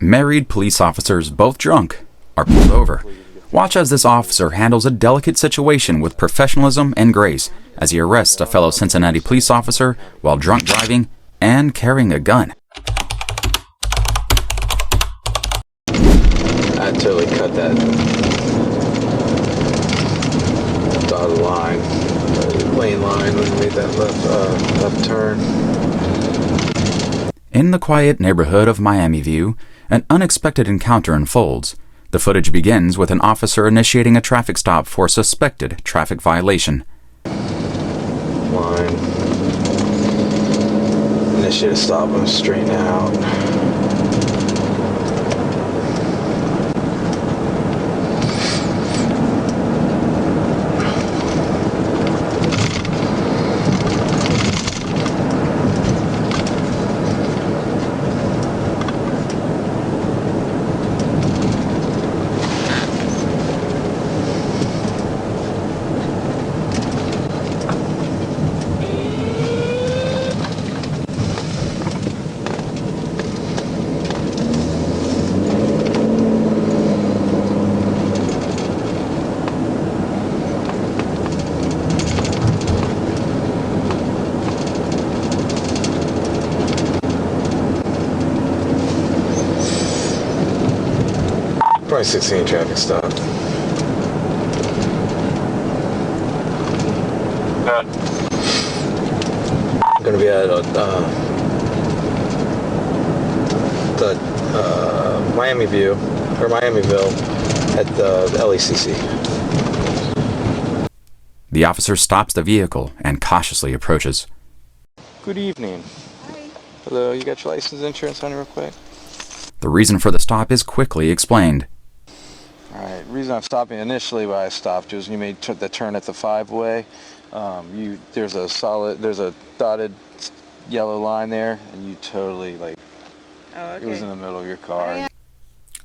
Married police officers, both drunk, are pulled over. Watch as this officer handles a delicate situation with professionalism and grace as he arrests a fellow Cincinnati police officer while drunk driving and carrying a gun. I totally cut that dotted line, lane line when we made that left turn. In the quiet neighborhood of Miami View, an unexpected encounter unfolds. The footage begins with an officer initiating a traffic stop for suspected traffic violation. Line. Initiate a stop, I'm straighten out. 16 traffic stop. I'm gonna be at the Miami View or Miamiville at the LACC. The officer stops the vehicle and cautiously approaches. Good evening. Hi. Hello, you got your license insurance on you real quick? The reason for the stop is quickly explained. Alright, the reason I'm stopping initially why I stopped was you made the turn at the 5-way. There's a dotted yellow line there, and you totally, like, Oh, okay. it was in the middle of your car.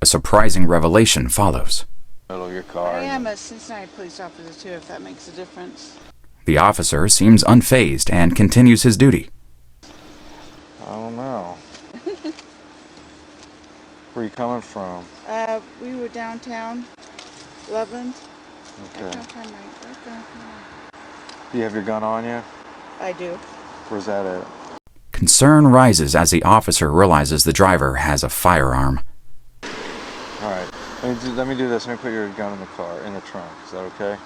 A surprising revelation follows. Middle of your car. I am a Cincinnati police officer too, if that makes a difference. The officer seems unfazed and continues his duty. I don't know. Where are you coming from? We were downtown, Loveland. Okay. Do Do you have your gun on you? I do. Where's that at? Concern rises as the officer realizes the driver has a firearm. Alright, let me do this. Let me put your gun in the car, in the trunk. Is that okay?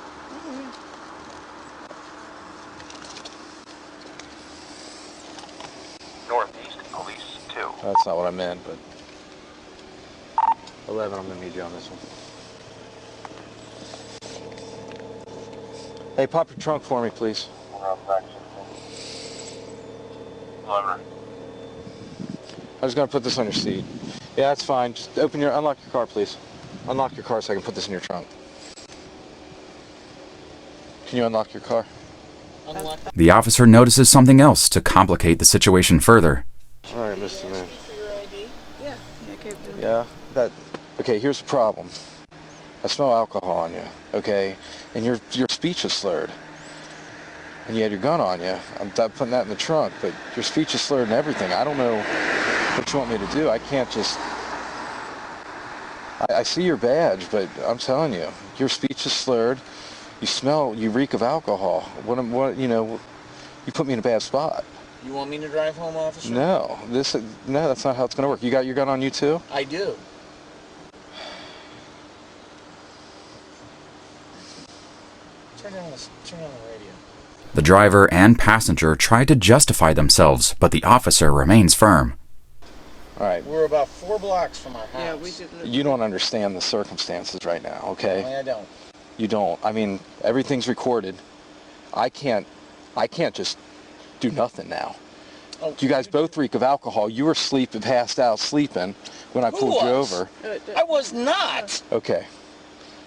Northeast Police 2. That's not what I meant, but 11, I'm gonna need you on this one. Hey, pop your trunk for me, please. I'm just gonna put this on your seat. Yeah, that's fine. Just unlock your car, please. Unlock your car so I can put this in your trunk. Can you unlock your car? The officer notices something else to complicate the situation further. All right, Mr. Man. Yeah. Okay. Yeah, okay, here's the problem. I smell alcohol on you, okay? And your speech is slurred. And you had your gun on you. I'm putting that in the trunk, but your speech is slurred and everything. I don't know what you want me to do. I can't just... I see your badge, but I'm telling you, your speech is slurred. You reek of alcohol. You put me in a bad spot. You want me to drive home, officer? No, that's not how it's going to work. You got your gun on you too? I do. Turn on the radio. The driver and passenger try to justify themselves, but the officer remains firm. All right. We're about 4 blocks from our house. Yeah, we did. You don't understand the circumstances right now, okay? I don't. You don't. I mean, everything's recorded. I can't just do nothing now. Oh, You guys both reek of alcohol. You were passed out sleeping when I pulled you was? over. I was not. Okay.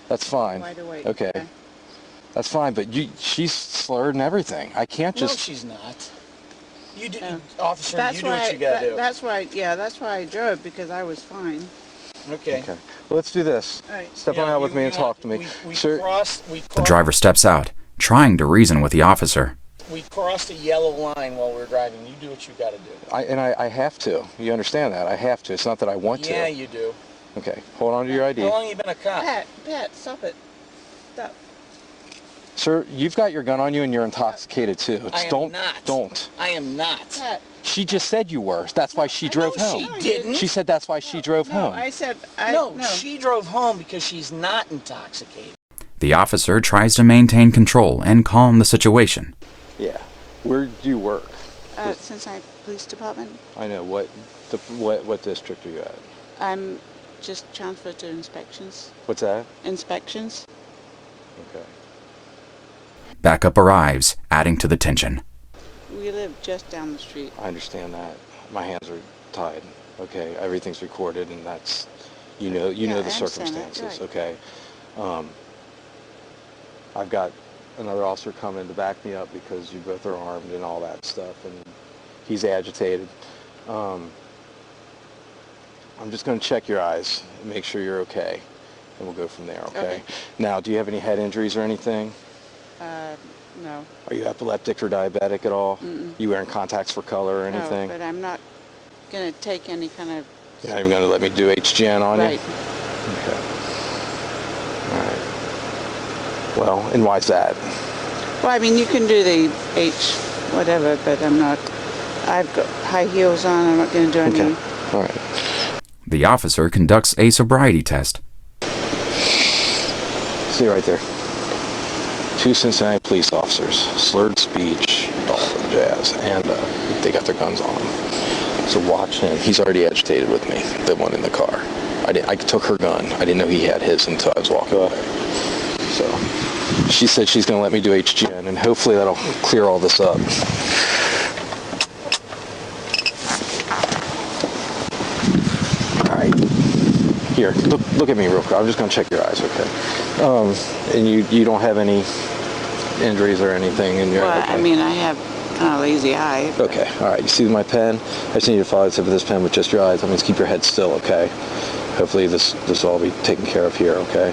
That's fine. Wide awake. Okay. That's fine, but she's slurred and everything. I can't No, just... she's not. You do, No. officer. That's You do why. what you gotta do. That's why. Yeah, that's why I drove, because I was fine. Okay. Okay. Well, let's do this. All right. Step on out with me and talk to me. We Sir, crossed. The driver steps out, trying to reason with the officer. We crossed a yellow line while we were driving. You do what you got to do. I have to. You understand that? I have to. It's not that I want to. Yeah, you do. Okay, hold on to your ID. How long have you been a cop? Pat, stop it. Stop. Sir, you've got your gun on you and you're intoxicated too. I am don't, not. Don't. I am not. Pat. She just said you were. That's why she drove No, home. she didn't. She said that's why she drove No, home. I said, No, she drove home because she's not intoxicated. The officer tries to maintain control and calm the situation. Yeah. Where do you work? Cincinnati Police Department. I know. What district are you at? I'm just transferred to inspections. What's that? Inspections. Okay. Backup arrives, adding to the tension. We live just down the street. I understand that. My hands are tied. Okay. Everything's recorded, and that's, you know I the understand that, circumstances. right. Okay. I've got another officer coming to back me up because you both are armed and all that stuff, and he's agitated. I'm just going to check your eyes and make sure you're okay, and we'll go from there, okay? Okay. Now, do you have any head injuries or anything? No. Are you epileptic or diabetic at all? Mm-mm. You wearing contacts for color or anything? No, but I'm not going to take any kind of... You're not even going to let me do HGN on Right. you? Okay. All right. Well, and why's that? Well, I mean, you can do the whatever, but I'm not... I've got high heels on. I'm not going to do any... Okay. All right. The officer conducts a sobriety test. See right there. 2 Cincinnati police officers, slurred speech, all the jazz, and they got their guns on them. So watch him. He's already agitated with me, the one in the car. I took her gun. I didn't know he had his until I was walking away. So she said she's going to let me do HGN, and hopefully that'll clear all this up. All right. Here, look at me real quick. I'm just going to check your eyes, okay? And you don't have any injuries or anything in your... Well, okay. I mean, I have kind of lazy eye. Okay, all right. You see my pen? I just need you to follow the tip of this pen with just your eyes. That means keep your head still, okay? Hopefully this will all be taken care of here, okay?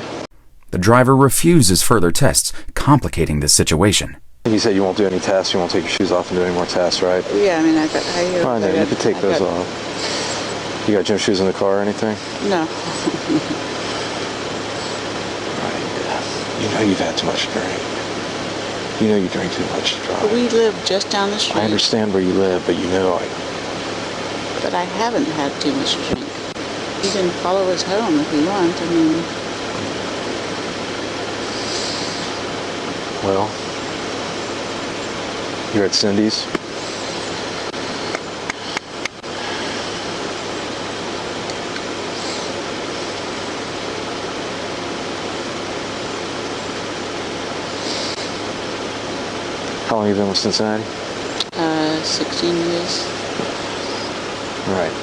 The driver refuses further tests, complicating the situation. You said you won't do any tests. You won't take your shoes off and do any more tests, right? Yeah, I mean, I've got high heels. I know. You can take those off. You got gym shoes in the car or anything? No. You know you've had too much to drink. You know you drink too much to drive. We live just down the street. I understand where you live, but you know But I haven't had too much to drink. You can follow us home if you want. I mean, well, you're at Cindy's. How long have you been with Cincinnati? 16 years. Right.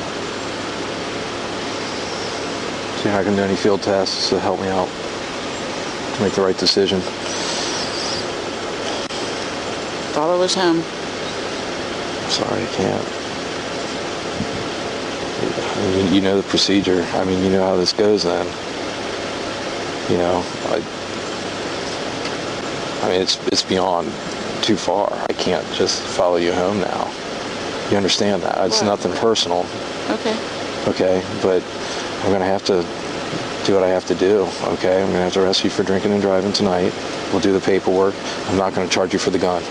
So you're not going to do any field tests to help me out to make the right decision? Follow us home. Sorry, I can't. I mean, you know the procedure. I mean, you know how this goes then. You know, I mean, it's beyond too far. I can't just follow you home now. You understand that? It's What? nothing personal. Okay. Okay, but I'm going to have to do what I have to do, okay? I'm going to have to arrest you for drinking and driving tonight. We'll do the paperwork. I'm not going to charge you for the gun.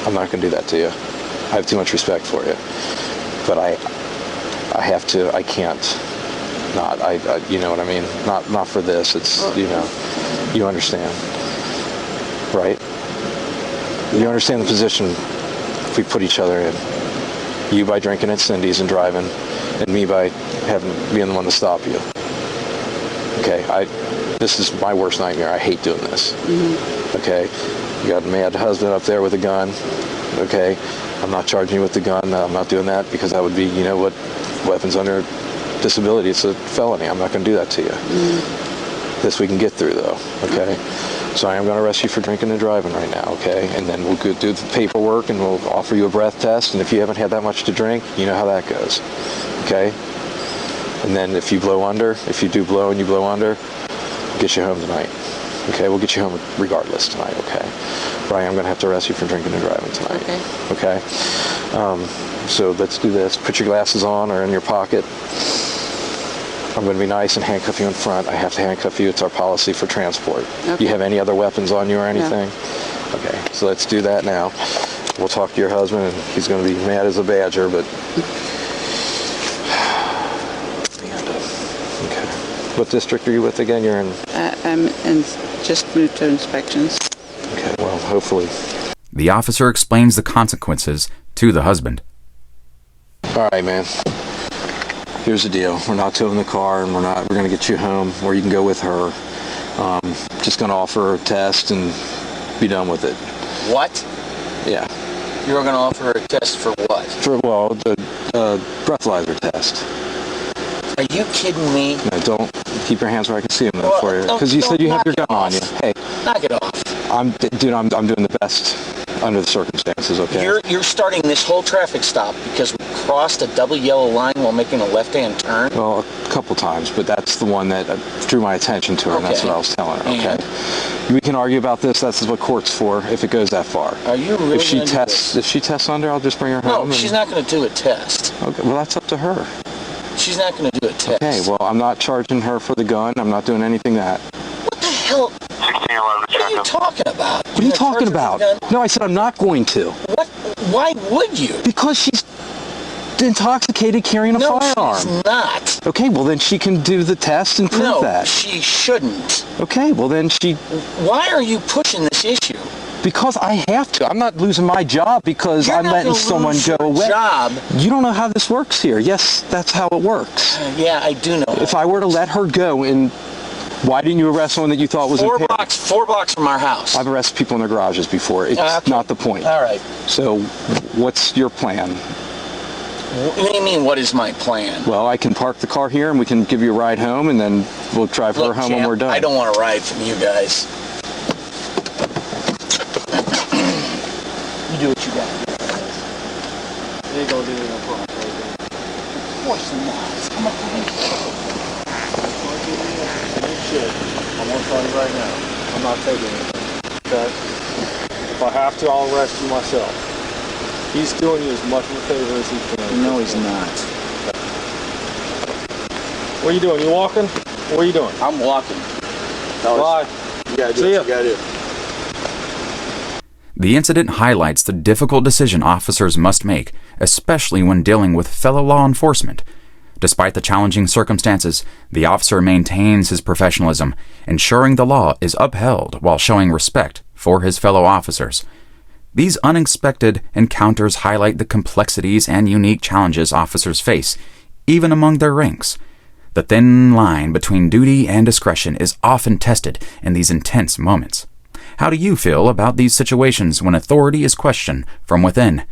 I'm not going to do that to you. I have too much respect for you. But I have to, I can't not, you know what I mean? Not for this. It's, you know, you understand, right? You understand the position we put each other in. You by drinking at Cindy's and driving, and me by being the one to stop you. Okay, this is my worst nightmare. I hate doing this. Mm-hmm. Okay, you got a mad husband up there with a gun. Okay, I'm not charging you with the gun. I'm not doing that because that would be, you know what, weapons under disability. It's a felony. I'm not going to do that to you. Mm-hmm. This we can get through though. Okay. So I am going to arrest you for drinking and driving right now, okay? And then we'll go do the paperwork and we'll offer you a breath test. And if you haven't had that much to drink, you know how that goes, okay? And then if you blow under, if you do blow and you blow under, I'll get you home tonight, Okay, we'll get you home regardless tonight, okay? Brian, I'm going to have to arrest you for drinking and driving tonight. Okay. Okay? So let's do this. Put your glasses on or in your pocket. I'm going to be nice and handcuff you in front. I have to handcuff you. It's our policy for transport. Okay. You have any other weapons on you or anything? No. Okay, so let's do that now. We'll talk to your husband, and he's going to be mad as a badger, but... Okay. What district are you with again? You're in... I'm just moved to inspections. Okay, well, hopefully... The officer explains the consequences to the husband. All right, man. Here's the deal. We're not towing the car, and we're going to get you home where you can go with her. Just going to offer her a test and be done with it. What? Yeah. You're going to offer her a test for what? Well, the breathalyzer test. Are you kidding me? No, don't keep your hands where I can see them though, Well, for you. don't- Because you said you have your gun knock on you. it off. Hey, Knock it off. I'm doing the best under the circumstances, okay? You're starting this whole traffic stop because we crossed a double yellow line while making a left-hand turn. Well, a couple times, but that's the one that drew my attention to her, and that's Okay. what I was telling her, okay? We can argue about this. That's what court's for, if it goes that far. Are you really If she gonna do tests under, I'll just bring her home. No, she's not going to do a test. Okay, well, that's up to her. She's not going to do a test. Okay, well, I'm not charging her for the gun. I'm not doing anything that. What the hell? What are you talking about? What are you talking about? No, I said I'm not going to. What? Why would you? Because she's intoxicated carrying a No, firearm. she's not. Okay, well then she can do the test and prove No, that. she shouldn't. Okay, well then Why are you pushing this issue? because I have to. I'm not losing my job because You're I'm not letting gonna someone lose go your away. job. You don't know how this works here. Yes, that's how it works. Yeah, I do know. If I were to let her go, and why didn't you arrest someone that you thought was four impaired? blocks from our house. I've arrested people in their garages before. It's Okay. not the point. All right. So what's your plan? What do you mean, what is my plan? Well, I can park the car here and we can give you a ride home, and then we'll drive her Look, home when champ, we're done. I don't want to ride from you guys. You do what you got. They go do it no problem. Of course not. Come on. Shit. I'm gonna tell you right now. I'm not taking anything. Okay? If I have to, I'll arrest you myself. He's doing you as much of a favor as he can. No, he's not. What are you doing? You walking? What are you doing? I'm walking. Bye. You gotta do See ya. what you gotta do. The incident highlights the difficult decision officers must make, especially when dealing with fellow law enforcement. Despite the challenging circumstances, the officer maintains his professionalism, ensuring the law is upheld while showing respect for his fellow officers. These unexpected encounters highlight the complexities and unique challenges officers face, even among their ranks. The thin line between duty and discretion is often tested in these intense moments. How do you feel about these situations when authority is questioned from within?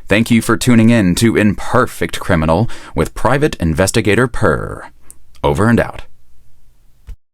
Thank you for tuning in to Imperfect Criminal with Private Investigator Purr. Over and out.